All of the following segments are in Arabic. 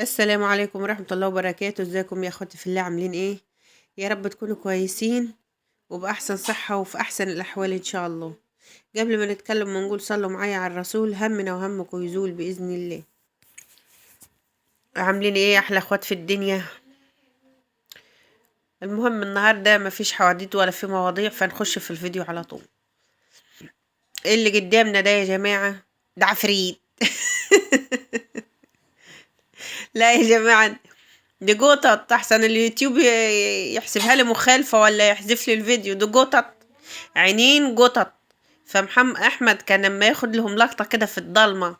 السلام عليكم ورحمة الله وبركاته. ازيكم يا اخواتي في الله؟ عاملين ايه؟ يا رب تكونوا كويسين وبأحسن صحة وفي أحسن الأحوال إن شاء الله. قبل ما نتكلم ونقول صلوا معايا على الرسول، همنا وهمكم يزول بإذن الله. عاملين ايه يا أحلى اخوات في الدنيا؟ المهم النهاردة مفيش حواديت ولا في مواضيع، فنخش في الفيديو على طول. ايه اللي قدامنا ده يا جماعة؟ ده عفريت. لا يا جماعة، دي قطط. احسن اليوتيوب يحسبها لي مخالفة ولا يحذف لي الفيديو. دي قطط، عينين قطط. فمحمد احمد كان لما ياخد لهم لقطة كده في الضلمة،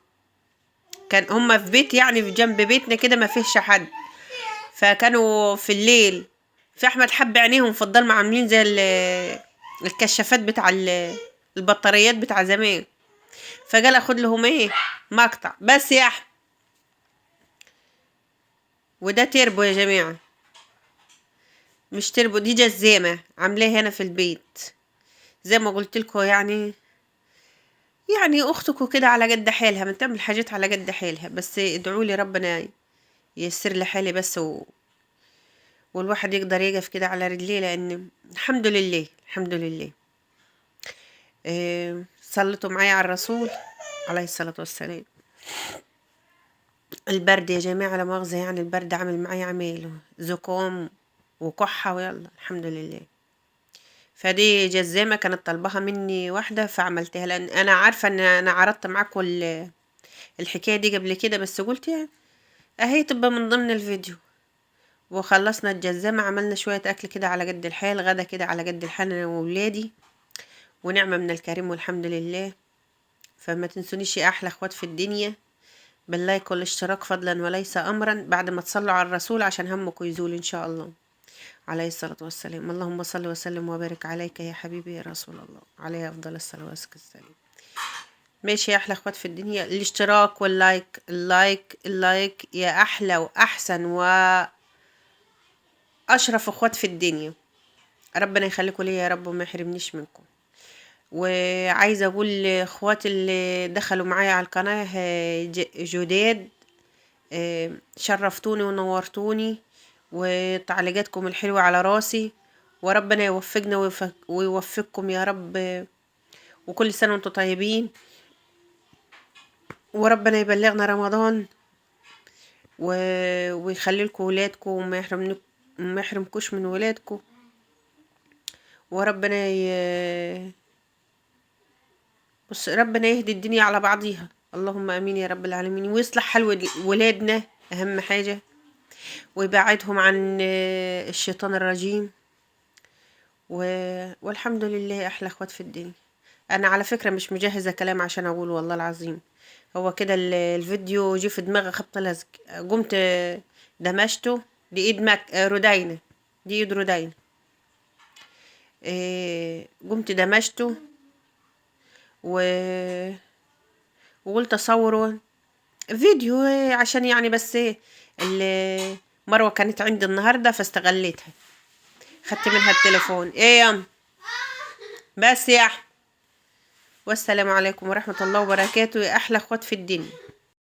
كان هما في بيت يعني في جنب بيتنا كده ما فيهش حد، فكانوا في الليل، فاحمد حب عينيهم في الضلمة عاملين زي الكشافات بتاع البطاريات بتاع زمان. فقال اخد لهم ايه، مقطع بس يا احمد. وده تربو يا جماعة، مش تربو، دي جزامة عاملاها هنا في البيت. زي ما قلت لكم يعني اختكم كده على قد حالها، من تعمل حاجات على قد حالها. بس ادعوا لي ربنا ييسر لي حالي بس والواحد يقدر يقف كده على رجليه، لان الحمد لله الحمد لله. صلتوا معايا على الرسول عليه الصلاة والسلام. البرد يا جماعة لا مؤاخذة، يعني البرد عامل معايا عمايله زكام وكحة، ويلا الحمد لله. فدي جزامة كانت طالباها مني واحدة فعملتها، لان انا عارفة ان انا عرضت معاكم الحكاية دي قبل كده، بس قلت يعني اهي تبقى من ضمن الفيديو. وخلصنا الجزامة، عملنا شوية اكل كده على قد الحال، غدا كده على قد الحال انا وولادي، ونعمة من الكريم والحمد لله. فما تنسونيش يا احلى اخوات في الدنيا باللايك والاشتراك فضلا وليس امرا، بعد ما تصلوا على الرسول عشان همكم يزول ان شاء الله عليه الصلاة والسلام. اللهم صل وسلم وبارك عليك يا حبيبي يا رسول الله، عليه افضل الصلاة والسلام. ماشي يا احلى اخوات في الدنيا، الاشتراك واللايك، اللايك يا احلى واحسن واشرف اخوات في الدنيا. ربنا يخليكم ليا يا رب وما يحرمنيش منكم. وعايزه اقول لاخواتي اللي دخلوا معايا على القناه جداد، شرفتوني ونورتوني، وتعليقاتكم الحلوه على راسي. وربنا يوفقنا ويوفقكم يا رب، وكل سنه وانتم طيبين، وربنا يبلغنا رمضان ويخلي لكم ولادكم وما يحرمكوش من ولادكم. وربنا بص، ربنا يهدي الدنيا على بعضيها، اللهم امين يا رب العالمين، ويصلح حال ولادنا اهم حاجة، ويبعدهم عن الشيطان الرجيم. والحمد لله احلى اخوات في الدنيا. انا على فكرة مش مجهزة كلام عشان اقول، والله العظيم هو كده الفيديو جه في دماغي خبط لزق، قمت دمجته. دي ايد رودينا، دي ايد رودينا. قمت دمجته و... وقلت اصوره فيديو عشان يعني بس مروة كانت عندي النهاردة فاستغليتها، خدت منها التليفون. ايه يا بس يا أحمد. والسلام عليكم ورحمة الله وبركاته يا احلى اخوات في الدنيا.